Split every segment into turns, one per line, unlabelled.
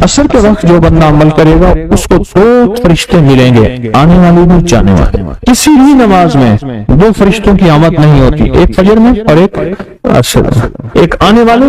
عصر کے وقت جو بندہ عمل کرے گا اس کو دو فرشتے ملیں گے، آنے والے بھی جانے والے۔ کسی بھی نماز میں دو فرشتوں کی آمد نہیں ہوتی، ایک فجر میں اور ایک عصر میں، ایک آنے والے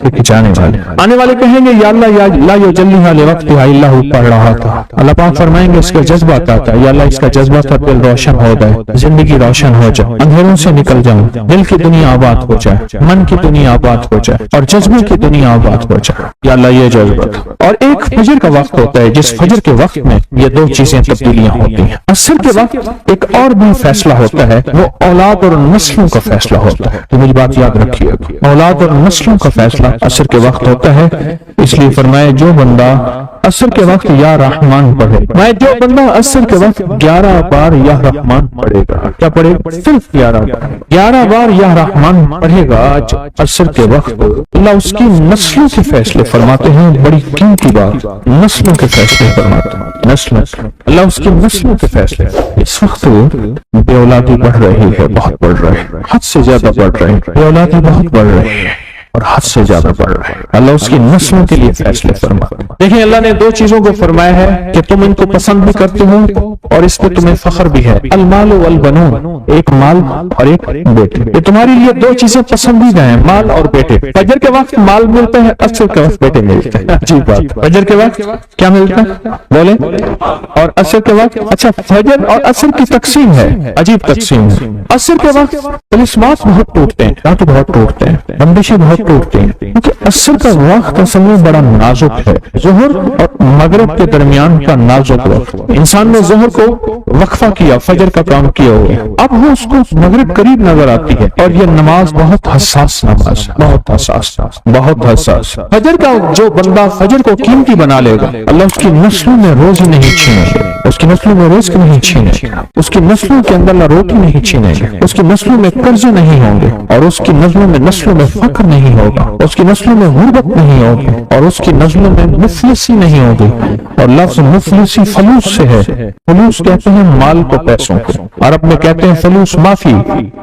ایک جانے والے۔ آنے والے کہیں گے یا اللہ یا لا یجلیھا لوقتھا الا ہو، پڑھ رہا تھا، اللہ پاک فرمائیں گے اس کا جذبہ کیا تھا، یا اللہ اس کا جذبہ تھا دل روشن ہو جائے، زندگی روشن ہو جائے، اندھیروں سے نکل جاؤں، دل کی دنیا آباد ہو جائے، من کی دنیا آباد ہو جائے اور جذبے کی دنیا آباد ہو جائے، یا اللہ یہ جذبہ تھا۔ اور ایک فجر کا وقت ہوتا ہے جس فجر کے وقت میں یہ دو چیزیں تبدیلیاں ہوتی ہیں۔ عصر کے وقت ایک اور بھی فیصلہ ہوتا ہے، وہ اولاد اور نسلوں کا فیصلہ ہوتا ہے، تو مجھے بات یاد رکھیے، اولاد اور نسلوں کا فیصلہ عصر کے وقت ہوتا ہے۔ اس لیے فرمایا جو بندہ عصر کے وقت یا رحمان پڑھے، میں جو بندہ عصر کے وقت 11 بار یا رحمان پڑھے گا، کیا پڑھے گا؟ صرف 11 بار یا رحمان پڑھے گا عصر کے وقت، اللہ اس کی نسلوں کے فیصلے فرماتے ہیں۔ بڑی قیمتی بات، نسلوں کے فیصلے فرماتے ہیں، نسلوں، اللہ اس کی نسلوں کے فیصلے۔ اس وقت بے اولادی بڑھ رہی ہے، بہت بڑھ رہی ہے، حد سے زیادہ بڑھ رہی ہے، بے اولادی بہت بڑھ رہی ہے اور حد سے زیادہ بڑھ رہا ہے، اللہ اس کی نسلوں کے لیے فیصلے فرماتا ہے۔ دیکھیں اللہ نے دو چیزوں کو فرمایا ہے کہ تم ان کو پسند بھی کرتے ہو اور اس پہ تمہیں فخر بھی ہے، المال والبنون، ایک مال اور ایک بیٹے، یہ تمہارے لیے دو چیزیں پسندیدہ ہیں، مال اور بیٹے۔ فجر کے وقت مال ملتا ہے، عصر کے وقت بیٹے ملتے ہیں، عجیب بات، فجر کے وقت کیا ملتا ہے بولے، اور عصر کے وقت، اچھا فجر اور عصر کی تقسیم ہے، عجیب تقسیم ہے۔ عصر کے وقت طلسمات بہت ٹوٹتے ہیں، راتوں بہت ٹوٹتے ہیں، بندشیں بہت ٹوٹتے ہیں، کیونکہ عصر کا وقت اصل میں بڑا نازک ہے، ظہر اور مغرب کے درمیان کا نازک وقت۔ انسان نے ظہر کو وقفہ کیا، فجر کا کام کیا ہوا، اب وہ اس کو مغرب قریب نظر آتی ہے، اور یہ نماز بہت حساس نماز، بہت حساس، بہت حساس۔ فجر کا جو بندہ فجر کو قیمتی بنا لے گا، اللہ اس کی نسلوں میں روزی نہیں چھینے گا، اس کی نسلوں میں رزق نہیں چھینے گا، اس کی نسلوں کے اندر روٹی نہیں چھینے گا، اس کی نسلوں میں قرضے نہیں ہوں گے، اور اس کی نسلوں میں فقر نہیں ہوگا، اس کی نسلوں میں غربت نہیں ہوگی، اور اس کی نسلوں میں مفلسی نہیں ہوگی۔ اور لفظ مفلسی فلوس سے ہے، فلوس کہتے ہیں مال کو، پیسوں کو، عرب میں کہتے ہیں فلوس معافی،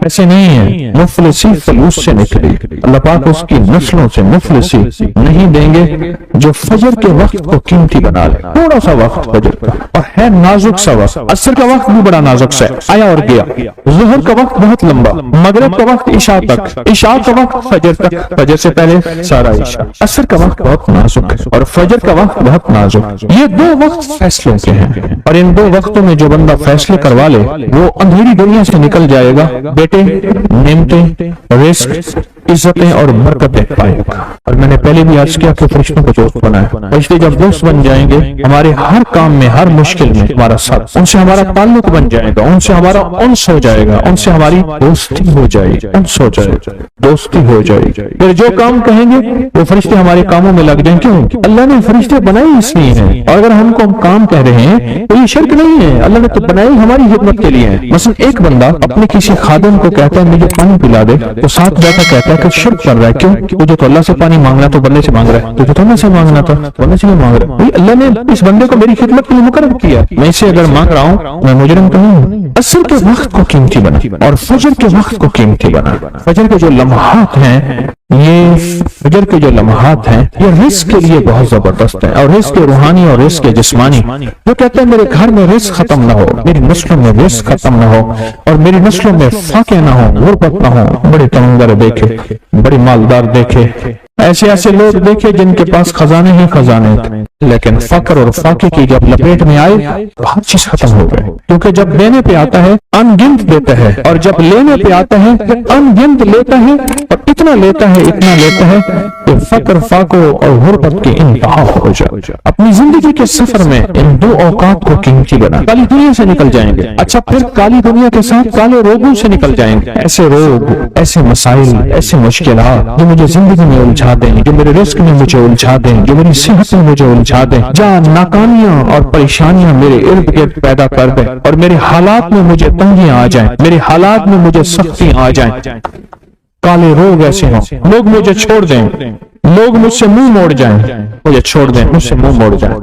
ایسے نہیں ہے، مفلسی فلوس سے نکلی۔ اللہ پاک اس کی نسلوں سے مفلسی نہیں دیں گے جو فجر کے وقت کو قیمتی بنا لے۔ تھوڑا سا وقت فجر کا اور ہے نازک سا وقت، عصر کا وقت بھی بڑا نازک سا آیا اور گیا، ظہر کا وقت بہت لمبا، مغرب کا وقت عشاء تک، عشاء کا وقت فجر تک، فجر سے پہلے سارا عشاء، عصر کا وقت بہت نازک ہے اور فجر کا وقت بہت نازک۔ یہ دو وقت فیصلوں کے ہیں، اور ان دو وقتوں میں جو بندہ فیصلے کروا لے وہ اندھیری دنیا سے نکل جائے گا، بیٹے، نعمتیں، رزق، عزتیں اور برکتیں پائے گا۔ اور میں نے پہلے بھی عرض کیا کہ فرشتوں کو دوست بنایا، فرشتے جب دوست بن جائیں گے ہمارے ہر کام میں، ہر مشکل میں ہمارا ساتھ، ان سے ہمارا تعلق بن جائے گا، ان سے ہمارا انس ہو جائے گا، ان سے ہماری دوستی ہو جائے گی، انس ہو جائے گا، دوستی ہو جائے گی۔ پھر جو کام کہیں گے وہ فرشتے ہمارے کاموں میں لگ جائیں، کیوں؟ اللہ نے فرشتے بنائے اس لیے ہیں، اور اگر ہم کو کام کہہ رہے ہیں تو یہ شرک نہیں ہے، اللہ نے تو بنائی ہماری خدمت کے لیے ہے۔ مثلا ایک بندہ اپنے کسی خادم کو کہتا ہے مجھے پانی پلا دے، تو ساتھ جاتا کہتا ہے کہ شرک کر رہا ہے، کیوں؟ تجھے تو اللہ سے پانی مانگنا تو بندے سے مانگ رہا ہے، تجھے تو اللہ سے مانگنا تھا، بندے سے نہیں مانگ رہا ہے۔ اللہ نے اس بندے کو میری خدمت کے لیے مقرر کیا، میں اسے اگر مانگ رہا ہوں میں مجرم تو نہیں۔ عصر کے وقت کو قیمتی بنا اور فجر کے وقت کو قیمتی بنا۔ فجر کے جو لمحات ہیں، یہ فجر کے جو لمحات ہیں یہ رزق کے لیے بہت زبردست ہے، اور رزق روحانی اور رزق جسمانی۔ جو کہتے ہیں میرے گھر میں رزق ختم نہ ہو، میری نسلوں میں رزق ختم نہ ہو، اور میری نسلوں میں فاقے نہ ہو، غربت نہ ہو، بڑے تمنگر دیکھے، بڑے مالدار دیکھے، ایسے لوگ دیکھے جن کے پاس خزانے ہی خزانے تھے، لیکن فقر اور فاقے کی جب لپیٹ میں آئے تو ہر چیز ختم ہو گئے، کیونکہ جب دینے پہ آتا ہے ان گنت دیتا ہے، اور جب لینے پہ آتا ہے ان گنت لیتا ہے، اور اتنا لیتا ہے کہ فقر، فاقوں اور غربت کی انتہا ہو جائے۔ اپنی زندگی کے سفر میں ان دو اوقات کو قیمتی بنا، کالی دنیا سے نکل جائیں گے، اچھا پھر کالی دنیا کے ساتھ کالے روگوں سے نکل جائیں گے، ایسے روگ، ایسے مسائل، ایسے مشکلات جو مجھے زندگی میں الجھا دیں، جو میرے رزق میں مجھے الجھا دیں، جو میری صحت میں مجھے الجھا دیں، جہاں ناکامیاں اور پریشانیاں میرے ارد گرد پیدا کر دیں، اور میرے حالات میں مجھے تنگیاں آ جائیں، میرے حالات میں مجھے سختیاں آ جائیں، کالے روگ ایسے ہوں، لوگ مجھے چھوڑ دیں، لوگ مجھ سے منہ موڑ جائیں، مجھے چھوڑ دیں، مجھ سے منہ موڑ جائیں،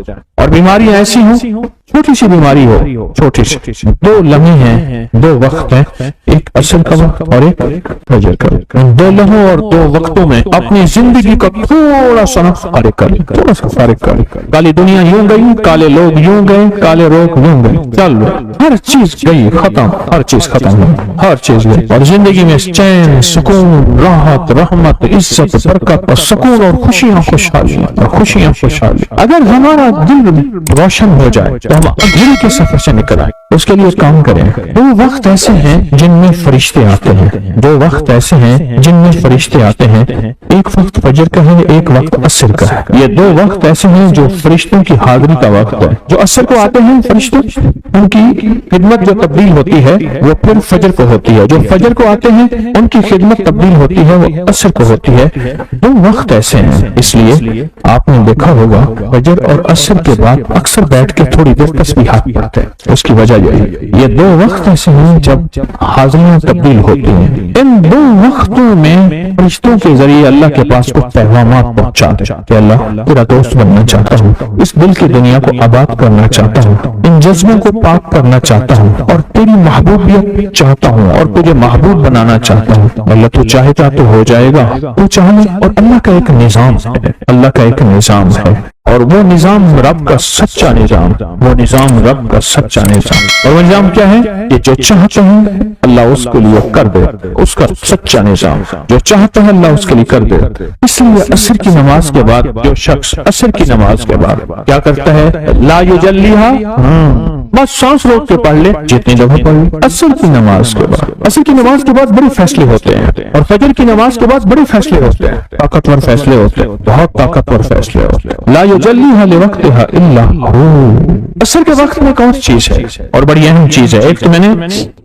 اور بیماریاں ایسی ہوں، چھوٹی سی بیماری ہو، چھوٹی سی، 2 لمحے ہیں، 2 وقت ہیں، ایک عصر کا وقت اور ایک فجر کا وقت، 2 لمحوں اور 2 وقتوں میں اپنی زندگی کا تھوڑا سا فارغ کر لیں، تھوڑا سا فارغ کر لیں۔ کالی دنیا یوں گئی، کالے لوگ یوں گئے، کالے روگ یوں گئے، چل ہر چیز گئی، ختم، ہر چیز ختم ہوئی، ہر چیز گئی، اور زندگی میں چین، سکون، راحت، رحمت، عزت، برکت اور سکون اور خوشیاں خوشحالی اور خوشیاں خوشحالی۔ اگر ہمارا دل روشن ہو جائے تو ہم اندھیرے کے سفر سے نکل آئیں، اس کے لیے کام کریں۔ 2 وقت ایسے ہیں جن میں فرشتے آتے ہیں، 2 وقت ایسے ہیں جن میں فرشتے آتے ہیں، ایک وقت فجر کا ہے، ایک وقت عصر کا ہے۔ یہ 2 وقت ایسے ہیں جو فرشتوں کی حاضری کا وقت ہے۔ جو عصر کو آتے ہیں فرشتے، ان کی خدمت جو تبدیل ہوتی ہے وہ پھر فجر کو ہوتی ہے، جو فجر کو آتے ہیں ان کی خدمت تبدیل ہوتی ہے وہ عصر کو ہوتی ہے۔ 2 وقت ایسے ہیں، اس لیے آپ نے دیکھا ہوگا فجر اور عصر کے بعد اکثر بیٹھ کے تھوڑی دیر تسبیحات پڑھتے ہیں۔ اس کی وجہ یہ 2 وقت ایسے ہیں جب حاضریاں تبدیل ہوتی ہیں۔ ان 2 وقتوں میں فرشتوں کے ذریعے اللہ کے پاس کچھ پیغامات پہنچاتے ہیں کہ اللہ تیرا دوست بننا چاہتا ہوں، اس دل کی دنیا کو آباد کرنا چاہتا ہوں، ان جذبوں کو پاک کرنا چاہتا ہوں، اور تیری محبوبیت چاہتا ہوں اور تجھے محبوب بنانا چاہتا ہوں۔ اللہ تو چاہتا تو ہو جائے گا، تو چاہے، اور اللہ کا ایک نظام ہے، اللہ کا ایک نظام ہے، اور وہ نظام رب کا سچا نظام، وہ نظام رب کا سچا نظام، اور وہ نظام کیا ہے کہ جو چاہتا ہے اللہ اس کے لیے کر دے، اس کا سچا نظام، جو چاہتا ہے اللہ اس کے لیے کر دے۔ اس لیے عصر کی نماز کے بعد جو شخص عصر کی نماز کے بعد کیا کرتا ہے، لا یجلیہا، بس سانس روک کے پڑھ لے، جتنی دفعہ پڑھ لے۔ عصر کی نماز کے بعد، عصر کی نماز کے بعد بڑے فیصلے ہوتے ہیں، اور فجر کی نماز کے بعد بڑے فیصلے ہوتے ہیں، طاقتور فیصلے ہوتے ہیں، بہت طاقتور فیصلے ہوتے ہیں۔ لا یجلیہا لوقتہا الا ہو۔ عصر کے وقت میں کون سی چیز ہے اور بڑی اہم چیز ہے؟ ایک تو میں نے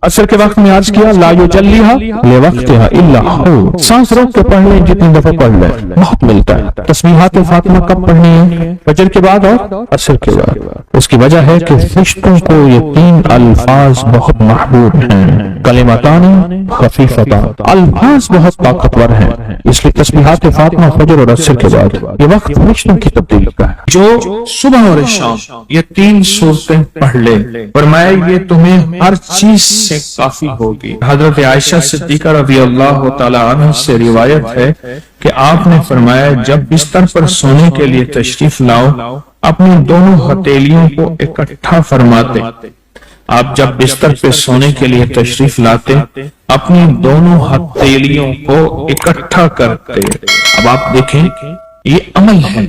عصر کے وقت میں عرض کیا لا یجلیہا لوقتہا الا ہو، سانس روک کے پڑھ لیں، جتنی دفعہ پڑھ لیں، بہت ملتا ہے۔ تسبیحات فاطمہ کب پڑھنی ہے؟ فجر کے بعد اور عصر کے بعد۔ اس کی وجہ ہے کہ فرشتوں کو یہ 3 الفاظ بہت محبوب ہیں، کلمتان خفیفتان، الفاظ بہت طاقتور ہیں، اس لیے تسبیحات فاطمہ فجر اور عصر کے بعد یہ وقت فرشتوں کی تبدیلی کا ہے۔ جو صبح اور شام یہ 3 صورتیں پڑھ لے، فرمایا یہ تمہیں ہر چیز سے کافی ہوگی۔ حضرت عائشہ صدیقہ رضی اللہ تعالی عنہ سے روایت ہے کہ آپ نے فرمایا جب بستر پر سونے کے لیے تشریف لاؤ اپنی دونوں ہتھیلیوں کو اکٹھا فرماتے۔ آپ جب بستر پہ سونے کے لیے تشریف لاتے اپنی دونوں ہتھیلیوں کو اکٹھا کرتے۔ اب آپ دیکھیں یہ عمل ہے۔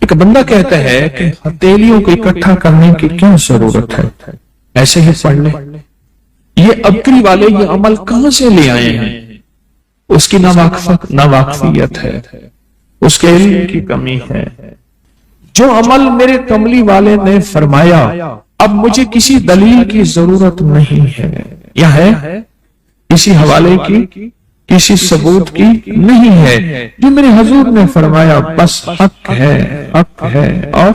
ایک بندہ کہتا ہے کہ ہتھیلیوں کو اکٹھا کرنے کی کیا ضرورت ہے، ایسے ہی پڑھ لیں۔ یہ ابکری والے یہ عمل کہاں سے لے آئے ہیں؟ اس کی ناواقفیت ہے، اس کے علم کی کمی ہے۔ جو عمل میرے کملی والے نے فرمایا اب مجھے کسی دلیل کی ضرورت نہیں ہے، یا ہے کسی حوالے کی، کسی ثبوت کی نہیں ہے، جو میرے حضور نے فرمایا بس حق ہے، حق ہے اور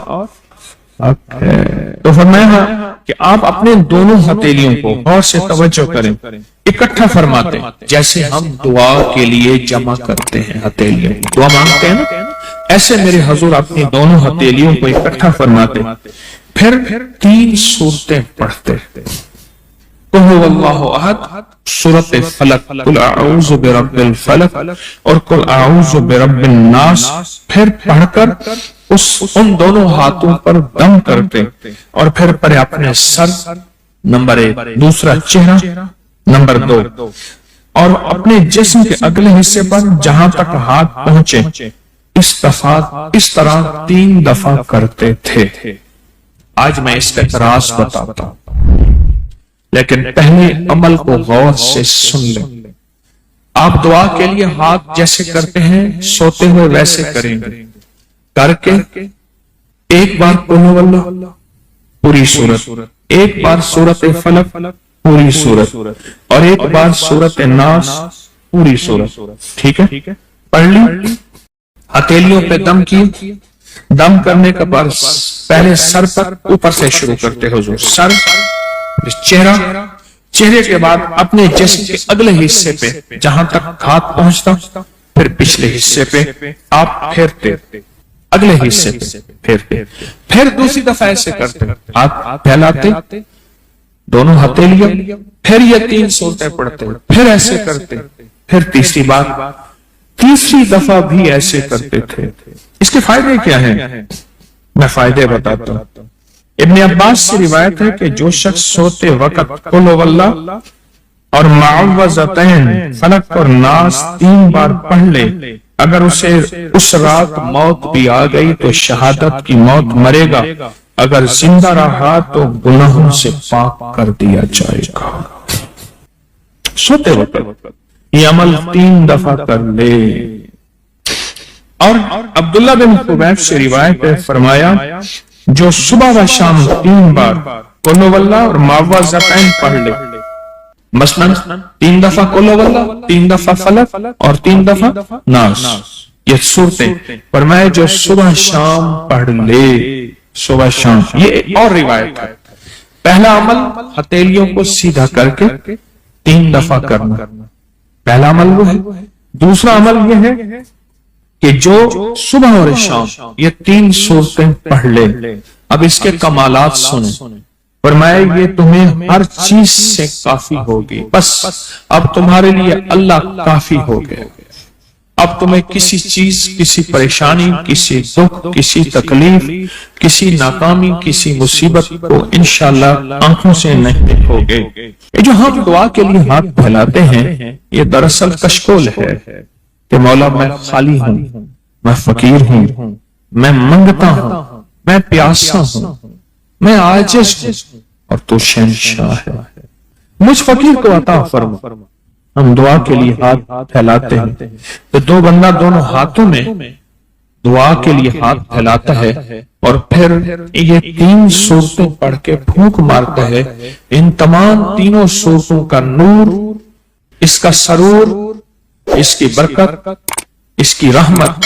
حق ہے۔ تو فرمایا کہ آپ اپنے دونوں ہتھیلیوں کو غور سے توجہ کریں، اکٹھا فرماتے جیسے ہم دعا کے لیے جمع کرتے ہیں، ہتھیلیوں دعا مانگتے ہیں نا، ایسے میرے حضور اپنی دونوں ہتھیلیوں کو اکٹھا فرماتے، پھر 3 صورتیں پڑھتے۔ قل هو اللہ احد، سورۃ فلق، قل اعوذ برب الفلق اور قل اعوذ برب الناس، پھر پڑھ کر ان دونوں ہاتھوں پر دم کرتے، اور پھر پر اپنے سر، نمبر 1، دوسرا چہرہ، نمبر 2، اور اپنے جسم کے اگلے حصے پر جہاں تک ہاتھ پہنچے اس طرح 3 دفعہ کرتے تھے۔ آج میں اس کا راز بتاتا ہوں، لیکن پہلے عمل کو غور سے سن لیں۔ آپ دعا کے لیے ہاتھ جیسے کرتے ہیں سوتے ہوئے ویسے کریں گے، کر کے ایک بار قل هو اللہ پوری سورت، ایک بار سورۃ فلق پوری سورت، اور ایک بار سورۃ الناس پوری سورت۔ ٹھیک ہے، پڑھ لی، ہتھیلیوں پہ دم کی، دم کرنے کا بعد پہلے سر پر اوپر سے شروع کرتے حضور، سر، چہرہ، چہرے کے بعد اپنے جسم کے اگلے حصے پہ جہاں تک ہاتھ پہنچتا، پھر پچھلے حصے پہ آپ پھیرتے۔ اگلے حصے پہ پھر دوسری دفعہ ایسے کرتے، ہاتھ پھیلاتے، دونوں ہتھیلیاں، پھر یہ 3 صورتیں پڑھتے، پھر ایسے کرتے، پھر تیسری بار، تیسری دفعہ بھی ایسے کرتے تھے۔ اس کے فائدے کیا ہیں؟ میں فائدے بتاتا ہوں۔ ابن عباس سے روایت ہے کہ جو شخص سوتے وقت قل هو اللہ اور معوذتین فلق اور ناس 3 بار پڑھ لے، اگر اسے اس رات موت بھی آ گئی تو شہادت کی موت مرے گا، اگر زندہ رہا تو گناہوں سے پاک کر دیا جائے گا۔ سوتے وقت یہ عمل 3 دفعہ کر لے۔ اور عبداللہ بن خبیب سے روایت ہے، فرمایا جو صبح و شام 3 بار قل هو اللہ اور معوذتین پڑھ لے، مثلاً 3 دفعہ قل هو اللہ، 3 دفعہ فلق اور 3 دفعہ ناس، یہ صورتیں فرمایا جو صبح شام پڑھ لے، صبح شام۔ یہ اور روایت ہے، پہلا عمل ہتھیلیوں کو سیدھا کر کے 3 دفعہ کرنا، پہلا عمل وہ ہے۔ دوسرا عمل یہ ہے کہ جو صبح اور شام یہ 3 صورتیں پڑھ لے۔ اب اس کے کمالات سنیں، فرمایا یہ تمہیں ہر چیز سے کافی ہوگی، بس اب تمہارے لیے اللہ کافی ہو گئے، اب تمہیں کسی چیز، کسی پریشانی، کسی دکھ، کسی تکلیف، کسی ناکامی، کسی مصیبت کو انشاءاللہ آنکھوں سے نہیں دیکھو گے۔ یہ جو ہم دعا کے لیے ہاتھ پھیلاتے ہیں یہ دراصل کشکول ہے کہ مولا میں خالی ہوں، میں فقیر ہوں، میں منگتا ہوں، میں پیاسا ہوں، میں عاجز ہوں اور تو شہنشاہ ہے، مجھ فقیر کو عطا فرما۔ ہم دعا کے لیے ہاتھ پھیلاتے ہیں تو دو بندہ دونوں ہاتھوں میں دعا کے لیے ہاتھ پھیلاتا ہے اور پھر یہ 3 صورتیں پڑھ کے پھونک مارتا ہے۔ ان تمام تینوں صورتوں کا نور، اس کا سرور، اس کی برکت، اس کی رحمت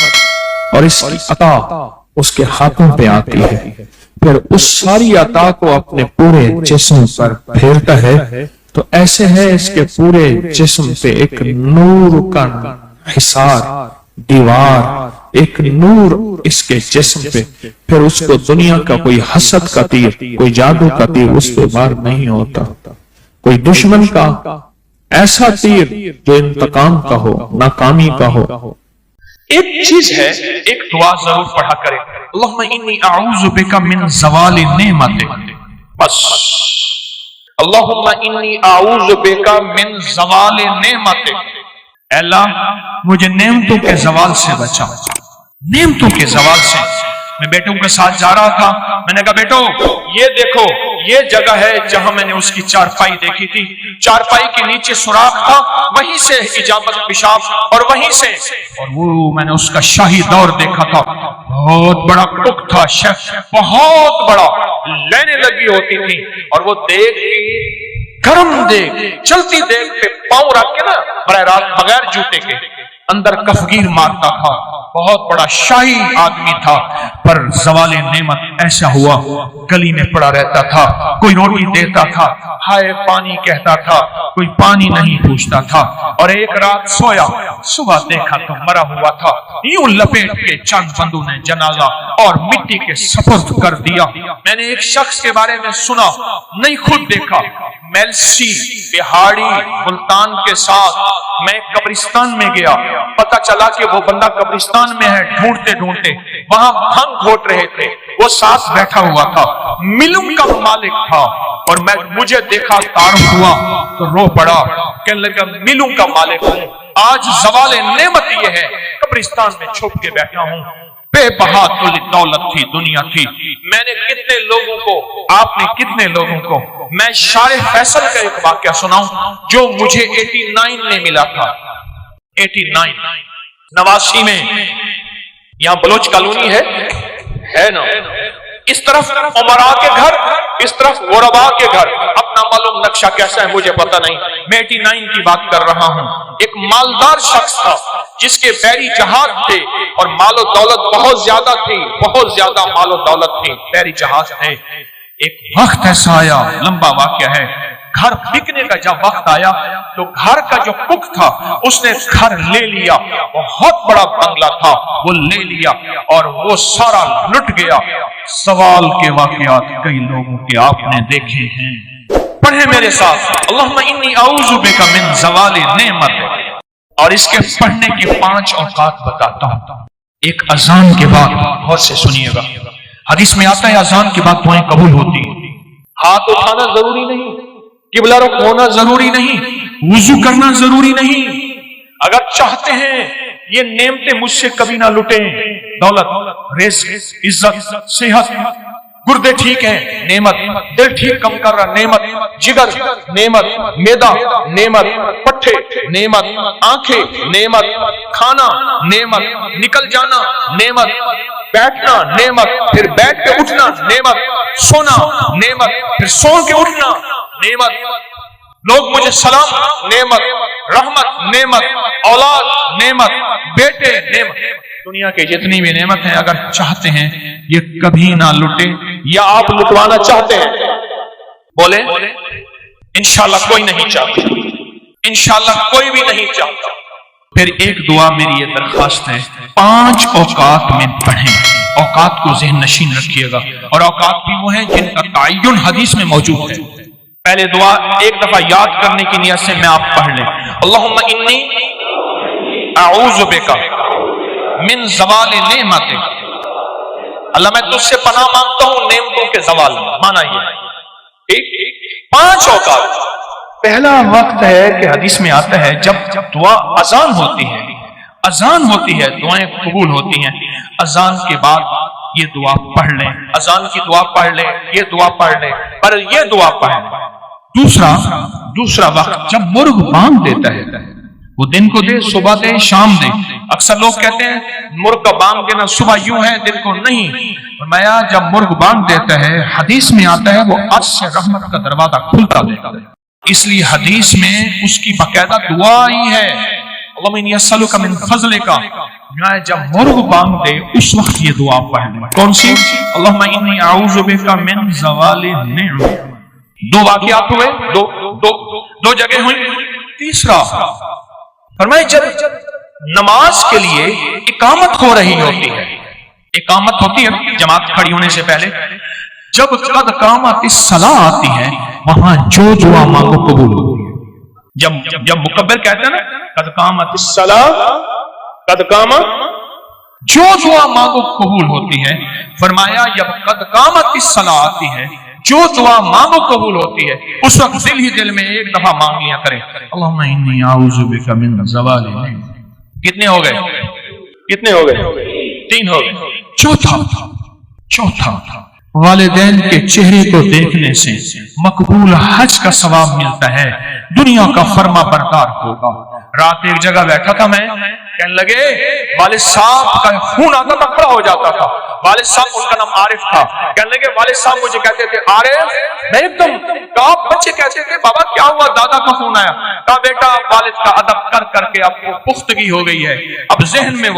اور اس کی عطا اس کے ہاتھوں پہ آتی ہے، پھر اس ساری عطا کو اپنے پورے جسم پر پھیرتا ہے تو ایسے ہے اس کے پورے جسم پہ ایک نور کا حصار، دیوار، ایک نور اس کے جسم پہ، پھر اس کو دنیا کا کوئی حسد کا تیر، کوئی جادو کا تیر اس پہ وار نہیں ہوتا، کوئی دشمن کا ایسا تیر جو انتقام کا ہو، ناکامی کا ہو۔ ایک چیز ہے، ایک دعا ضرور پڑھا کرے، اللہم انی اعوذ بک من زوال نعمتک، بس اللہم انی اعوذ بک من زوال نعمتک، اے اللہ مجھے نعمتوں کے زوال سے بچا، نعمتوں کے زوال سے۔ میں بیٹوں کے ساتھ جا رہا تھا، میں نے کہا بیٹو یہ دیکھو یہ جگہ ہے جہاں میں نے اس کی چارپائی دیکھی تھی، چارپائی کے نیچے سوراخ تھا، وہیں سے اجابت پیشاب اور وہیں سے، اور وہ میں نے اس کا شاہی دور دیکھا تھا، بہت بڑا ٹک تھا، بہت بڑا، لینے لگی ہوتی تھی، اور وہ دیکھ گرم دیکھ، چلتی دیکھ پہ پاؤں رکھ کے نا براہ راست بغیر جوتے کے اندر کفگیر مارتا تھا، بہت بڑا شاہی آدمی تھا، پر زوال نعمت ایسا ہوا گلی میں پڑا رہتا تھا، کوئی روٹی دیتا تھا، ہائے پانی کہتا تھا، کوئی پانی نہیں پوچھتا تھا، اور ایک رات سویا، صبح دیکھا تو مرا ہوا تھا، یوں لپیٹ کے چند بندوں نے جنازہ اور مٹی کے سپرد کر دیا۔ میں نے ایک شخص کے بارے میں سنا، نہیں خود دیکھا، میلسی بہاڑی ملتان کے ساتھ میں قبرستان میں گیا، پتہ چلا کہ وہ بندہ قبرستان میں ہے، ڈھونڈتے ڈھونڈتے وہاں بھنگ گھوٹ رہے تھے، وہ ساتھ بیٹھا ہوا تھا، ملوں کا مالک تھا، اور مجھے دیکھا تعارف ہوا تو رو پڑا، کہنے لگا ملوں کا مالک ہوں، آج زوال نعمت یہ ہے قبرستان میں چھپ کے بیٹھا ہوں، بے بہا دولت تھی، دنیا تھی، میں نے کتنے لوگوں کو، آپ نے کتنے لوگوں کو، میں شارح فیصل کا ایک واقعہ سناؤں جو مجھے 89 میں ملا تھا، 89 89 میں، یہاں بلوچ کالونی ہے نا، اس طرف عمراء کے گھر، اس طرف غرباء کے گھر، اپنا معلوم نقشہ کیسا ہے مجھے پتہ نہیں، میں 89 کی بات کر رہا ہوں۔ ایک مالدار شخص تھا جس کے بحری جہاز تھے اور مال و دولت بہت زیادہ تھی، بہت زیادہ مال و دولت تھی، بحری جہاز تھے۔ ایک وقت ایسا آیا، لمبا واقعہ ہے،
گھر بکنے کا جب وقت آیا تو گھر کا جو کک تھا اس نے گھر لے لیا، بہت بڑا بنگلہ تھا وہ لے لیا اور وہ سارا لٹ گیا۔ سوال کے واقعات کئی لوگوں کے آپ نے دیکھے ہیں، پڑھیں میرے ساتھ، اللہم انی اعوذ بک من زوال نعمت، اور اس کے پڑھنے کے 5 اوقات بتاتا ہوں۔ ایک اذان کے بعد غور سے سنیے گا، حدیث میں آتا ہے اذان کے بعد دعائیں قبول ہوتی ہیں۔ ہاتھ اٹھانا ضروری نہیں، قبلہ رخ ہونا ضروری نہیں، وضو کرنا ضروری نہیں۔ اگر چاہتے ہیں یہ نعمتیں مجھ سے کبھی نہ لٹیں، دولت، رزق، عزت، صحت، گردے ٹھیک ہے نعمت، دل ٹھیک کم کر رہا نعمت، جگر نعمت، میدا نعمت، پٹھے نعمت، آنکھیں نعمت، کھانا نعمت، نکل جانا نعمت، بیٹھنا نعمت، پھر بیٹھ کے اٹھنا نعمت، سونا نعمت، پھر سو کے اٹھنا نعمت، لوگ مجھے سلام نعمت، رحمت نعمت، اولاد نعمت، بیٹے نعمت، دنیا کے جتنی بھی نعمت ہیں اگر چاہتے ہیں یہ کبھی نہ لٹے، یا آپ لٹوانا چاہتے ہیں؟ بولے انشاءاللہ کوئی نہیں چاہتا، انشاءاللہ کوئی بھی نہیں چاہتا۔ پھر ایک دعا میری یہ درخواست ہے، 5 اوقات میں پڑھیں، اوقات کو ذہن نشین رکھیے گا، اور اوقات بھی وہ ہیں جن کا تعین حدیث میں موجود ہے۔ پہلے دعا ایک دفعہ یاد کرنے کی نیت سے میں آپ پڑھ لیں، اللہم انی اعوذ بک من زوال نعمت، اللہ میں تجھ سے پناہ مانگتا ہوں نعمتوں کے زوال، مانا یہ 5 اوقات۔ پہلا وقت ہے کہ حدیث میں آتا ہے جب دعا اذان ہوتی ہے، اذان ہوتی ہے دعائیں قبول ہوتی ہیں، اذان کے بعد یہ دعا پڑھ لیں، اذان کی دعا پڑھ لیں، یہ دعا پڑھ لیں، پر یہ دعا پڑھ لیں۔ دوسرا وقت جب مرغ بانگ دیتا ہے، وہ دن کو دے، صبح دے، شام دے۔ اکثر لوگ کہتے ہیں مرغ کا بانگ دینا صبح یوں ہے دن کو نہیں، فرمایا جب مرغ بانگ دیتا ہے حدیث میں آتا ہے وہ عرش سے رحمت کا دروازہ کھلتا دے گا، اس لیے حدیث میں اس کی باقاعدہ دعا ہی ہے، اللہم انی اسألک من فضلک، جب مرغ بانگ دے اس وقت یہ دعا پڑھ لیں۔ کون سی؟ اللہم انی اعوذ بک من زوال نعمت۔ 2 واقعات ہوئے، دو جگہ ہوئی۔ تیسرا فرمائے جب نماز کے لیے اقامت ہو رہی ہوتی ہے، اقامت ہوتی ہے جماعت کھڑی ہونے سے پہلے، جب قد قامت الصلاۃ آتی ہے وہاں جو دعا مانگو قبول ہوتی ہے۔ جب مکبر کہتے ہیں نا قد قامت الصلاۃ، قد قامت، جو دعا مانگو قبول ہوتی ہے۔ فرمایا جب قد قامت الصلاۃ آتی ہے جو دعا مانگو قبول ہوتی ہے، اس وقت دل ہی دل میں ایک دفعہ مانگ لیا کرے، اللہم انی اعوذ بک من زوال نعمت۔ کتنے ہو گئے؟ کتنے ہو گئے؟ 3 ہو گئے۔ چوتھا والدین کے چہرے کو دیکھنے سے مقبول حج کا ثواب ملتا ہے، دنیا کا فرما بردار ہوگا۔ رات ایک جگہ بیٹھا تھا میں، کہنے لگے والد صاحب کا خون آتا تھا، کھڑا ہو جاتا تھا۔ والد صاحب، ان کا نام عارف تھا، کہنے لگے والد صاحب مجھے کہتے تھے عارف، میں ایک دم کہا، بچے کہتے تھے بابا کیا ہوا، دادا کا خون آیا، کہا بیٹا والد کا ادب کر کر کے اب وہ پختگی ہو گئی ہے، اب ذہن میں